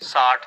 60،